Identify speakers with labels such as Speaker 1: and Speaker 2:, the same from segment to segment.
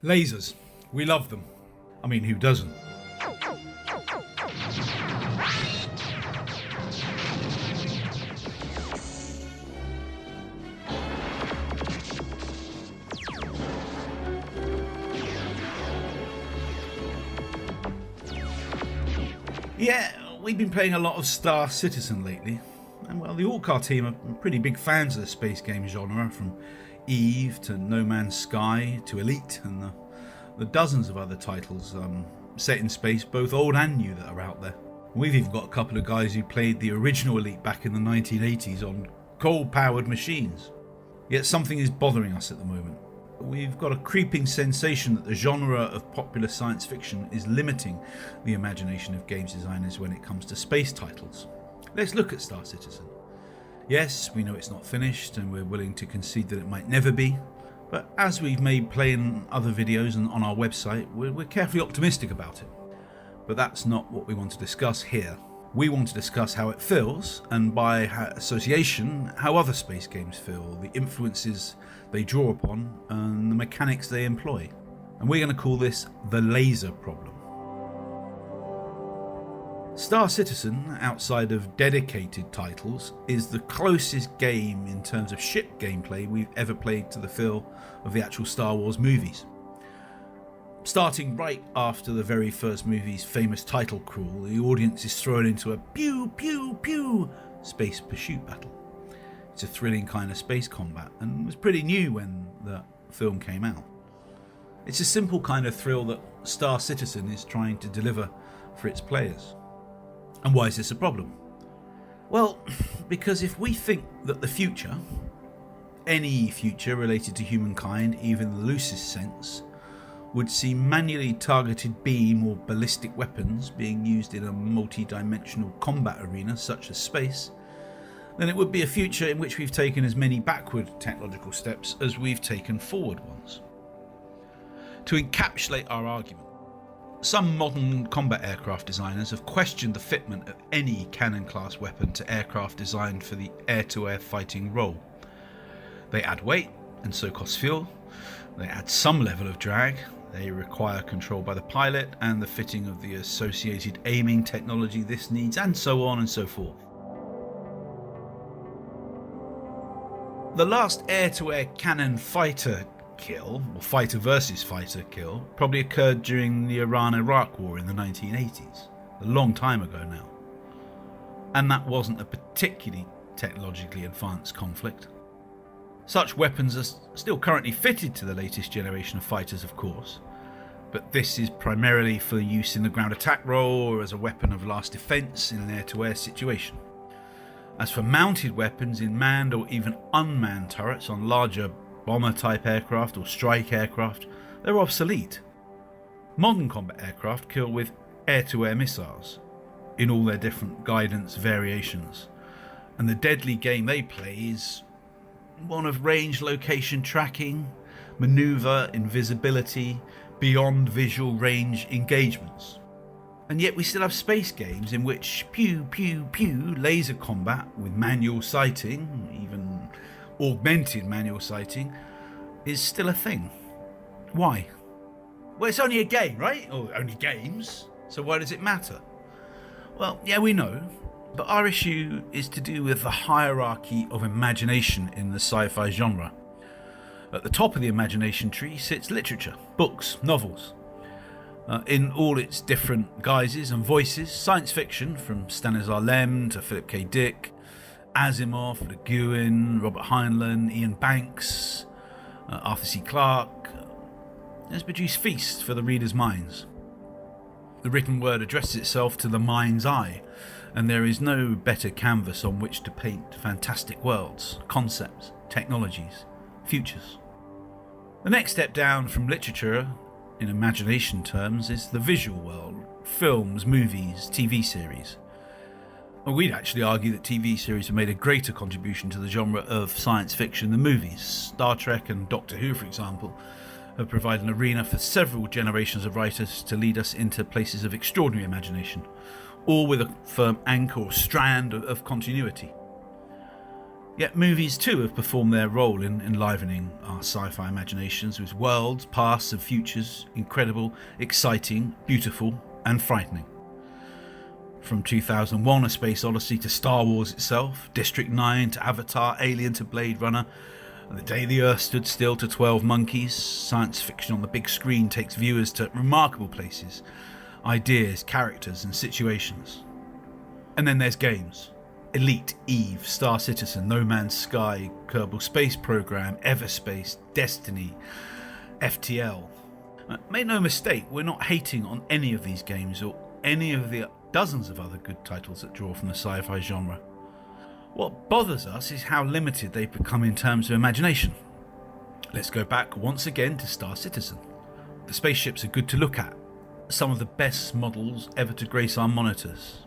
Speaker 1: Lasers. We love them. I mean, who doesn't? Yeah, we've been playing a lot of Star Citizen lately. And well, the AltChar team are pretty big fans of the space game genre, from Eve to No Man's Sky to Elite and the dozens of other titles set in space, both old and new, that are out there. We've even got a couple of guys who played the original Elite back in the 1980s on coal-powered machines. Yet something is bothering us at the moment. We've got a creeping sensation that the genre of popular science fiction is limiting the imagination of games designers when it comes to space titles. Let's look at Star Citizen. Yes, we know it's not finished and we're willing to concede that it might never be, but as we've made plain in other videos and on our website, we're carefully optimistic about it. But that's not what we want to discuss here. We want to discuss how it feels, and by association, how other space games feel, the influences they draw upon, and the mechanics they employ. And we're going to call this the laser problem. Star Citizen, outside of dedicated titles, is the closest game in terms of ship gameplay we've ever played to the feel of the actual Star Wars movies. Starting right after the very first movie's famous title crawl, the audience is thrown into a pew pew pew space pursuit battle. It's a thrilling kind of space combat and was pretty new when the film came out. It's a simple kind of thrill that Star Citizen is trying to deliver for its players. And why is this a problem? Well, because if we think that the future, any future related to humankind, even in the loosest sense, would see manually targeted beam or ballistic weapons being used in a multi-dimensional combat arena such as space, then it would be a future in which we've taken as many backward technological steps as we've taken forward ones. To encapsulate our argument, some modern combat aircraft designers have questioned the fitment of any cannon-class weapon to aircraft designed for the air-to-air fighting role. They add weight and so cost fuel, they add some level of drag, they require control by the pilot and the fitting of the associated aiming technology this needs, and so on and so forth. The last air-to-air cannon fighter kill, or fighter versus fighter kill, probably occurred during the Iran-Iraq war in the 1980s, a long time ago now. And that wasn't a particularly technologically advanced conflict. Such weapons are still currently fitted to the latest generation of fighters, of course, but this is primarily for use in the ground attack role or as a weapon of last defence in an air-to-air situation. As for mounted weapons in manned or even unmanned turrets on larger bomber-type aircraft or strike aircraft, they're obsolete. Modern combat aircraft kill with air-to-air missiles, in all their different guidance variations, and the deadly game they play is one of range location tracking, manoeuvre, invisibility, beyond visual range engagements. And yet we still have space games in which pew pew pew laser combat with manual sighting, even augmented manual sighting, is still a thing. Why? Well, it's only a game, right? Or only games, so why does it matter? Well, yeah, we know. But our issue is to do with the hierarchy of imagination in the sci-fi genre. At the top of the imagination tree sits literature, books, novels. In all its different guises and voices, science fiction, from Stanislaw Lem to Philip K. Dick, Asimov, Le Guin, Robert Heinlein, Ian Banks, Arthur C. Clarke, has produced feasts for the reader's minds. The written word addresses itself to the mind's eye, and there is no better canvas on which to paint fantastic worlds, concepts, technologies, futures. The next step down from literature, in imagination terms, is the visual world, films, movies, TV series. Well, we'd actually argue that TV series have made a greater contribution to the genre of science fiction than movies. Star Trek and Doctor Who, for example, have provided an arena for several generations of writers to lead us into places of extraordinary imagination, all with a firm anchor or strand of continuity. Yet movies too have performed their role in enlivening our sci-fi imaginations with worlds, pasts and futures, incredible, exciting, beautiful and frightening. From 2001 A Space Odyssey to Star Wars itself, District 9 to Avatar, Alien to Blade Runner, The Day the Earth Stood Still to 12 Monkeys, science fiction on the big screen takes viewers to remarkable places, ideas, characters and situations. And then there's games. Elite, Eve, Star Citizen, No Man's Sky, Kerbal Space Program, Everspace, Destiny, FTL. Make no mistake, we're not hating on any of these games or any of the dozens of other good titles that draw from the sci-fi genre. What bothers us is how limited they've become in terms of imagination. Let's go back once again to Star Citizen. The spaceships are good to look at, some of the best models ever to grace our monitors.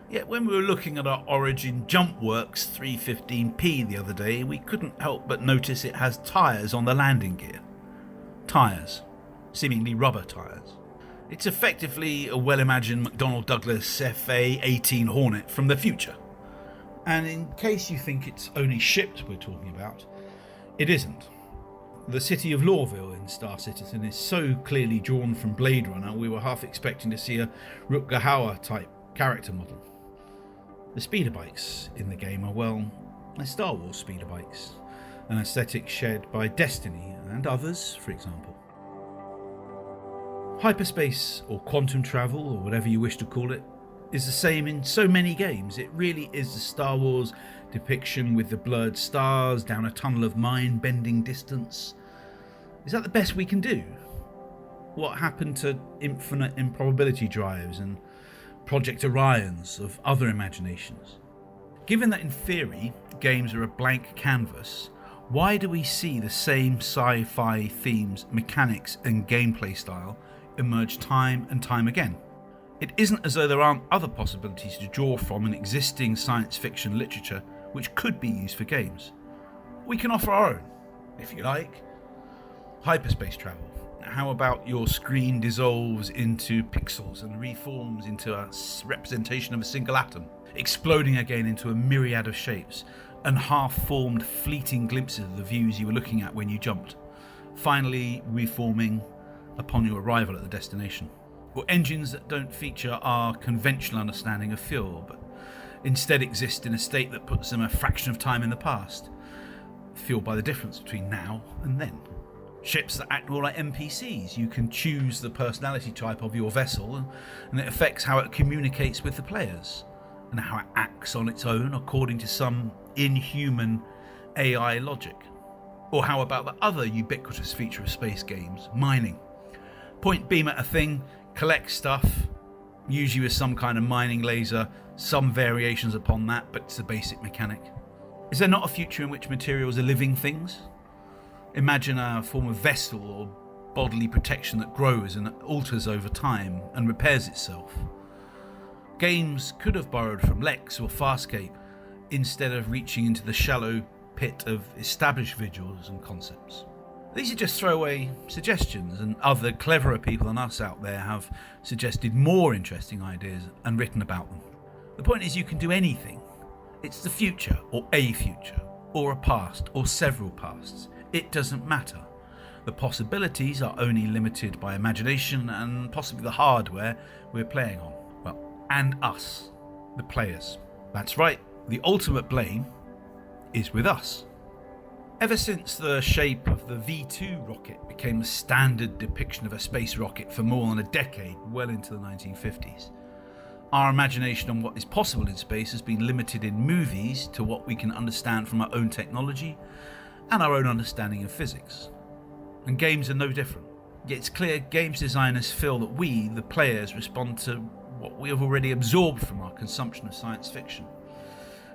Speaker 1: Yet when we were looking at our Origin JumpWorks 315p the other day, we couldn't help but notice it has tyres on the landing gear. Tyres. Seemingly rubber tyres. It's effectively a well-imagined McDonnell Douglas FA-18 Hornet from the future. And in case you think it's only ships we're talking about, it isn't. The city of Lawville in Star Citizen is so clearly drawn from Blade Runner we were half expecting to see a Rutger Hauer type character model. The speeder bikes in the game are, well, they're Star Wars speeder bikes, an aesthetic shared by Destiny and others, for example. Hyperspace, or quantum travel, or whatever you wish to call it, is the same in so many games. It really is the Star Wars depiction with the blurred stars down a tunnel of mind-bending distance. Is that the best we can do? What happened to infinite improbability drives and Project Orions of other imaginations? Given that in theory games are a blank canvas, why do we see the same sci-fi themes, mechanics and gameplay style emerge time and time again? It isn't as though there aren't other possibilities to draw from in existing science fiction literature which could be used for games. We can offer our own, if you like. Hyperspace travel. How about your screen dissolves into pixels and reforms into a representation of a single atom, exploding again into a myriad of shapes, and half-formed fleeting glimpses of the views you were looking at when you jumped, finally reforming upon your arrival at the destination. Or engines that don't feature our conventional understanding of fuel, but instead exist in a state that puts them a fraction of time in the past, fueled by the difference between now and then. Ships that act more like NPCs. You can choose the personality type of your vessel, and it affects how it communicates with the players, and how it acts on its own according to some inhuman AI logic. Or how about the other ubiquitous feature of space games, mining? Point beam at a thing, collect stuff, usually with some kind of mining laser, some variations upon that, but it's a basic mechanic. Is there not a future in which materials are living things? Imagine a form of vessel or bodily protection that grows and alters over time and repairs itself. Games could have borrowed from Lex or Farscape instead of reaching into the shallow pit of established visuals and concepts. These are just throwaway suggestions, and other cleverer people than us out there have suggested more interesting ideas and written about them. The point is, you can do anything. It's the future, or a future, or a past, or several pasts. It doesn't matter. The possibilities are only limited by imagination and possibly the hardware we're playing on. Well, and us, the players. That's right, the ultimate blame is with us. Ever since the shape of the V2 rocket became the standard depiction of a space rocket for more than a decade, well into the 1950s, our imagination on what is possible in space has been limited in movies to what we can understand from our own technology and our own understanding of physics. And games are no different. Yet it's clear games designers feel that we, the players, respond to what we have already absorbed from our consumption of science fiction.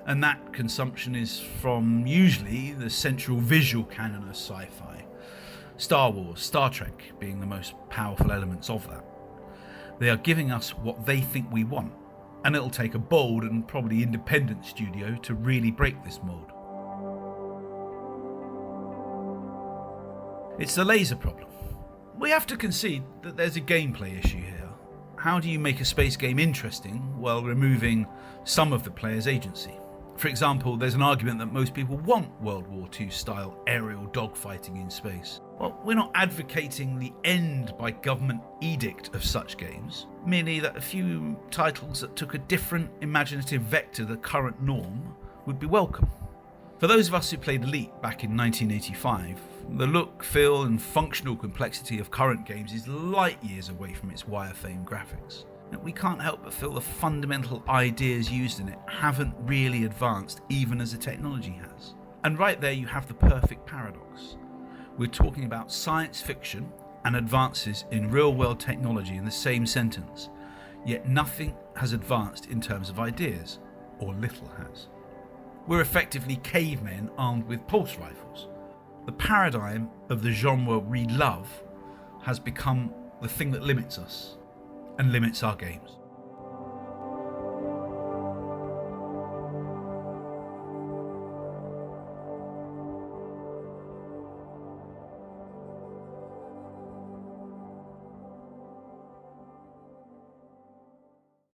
Speaker 1: And that consumption is from usually the central visual canon of sci-fi. Star Wars, Star Trek being the most powerful elements of that. They are giving us what they think we want, and it'll take a bold and probably independent studio to really break this mold. It's the laser problem. We have to concede that there's a gameplay issue here. How do you make a space game interesting while removing some of the player's agency? For example, there's an argument that most people want World War II style aerial dogfighting in space. Well, we're not advocating the end by government edict of such games, merely that a few titles that took a different imaginative vector to the current norm would be welcome. For those of us who played Elite back in 1985, the look, feel and functional complexity of current games is light years away from its wireframe graphics. We can't help but feel the fundamental ideas used in it haven't really advanced even as the technology has. And right there you have the perfect paradox. We're talking about science fiction and advances in real-world technology in the same sentence, yet nothing has advanced in terms of ideas, or little has. We're effectively cavemen armed with pulse rifles. The paradigm of the genre we love has become the thing that limits us and limits our games.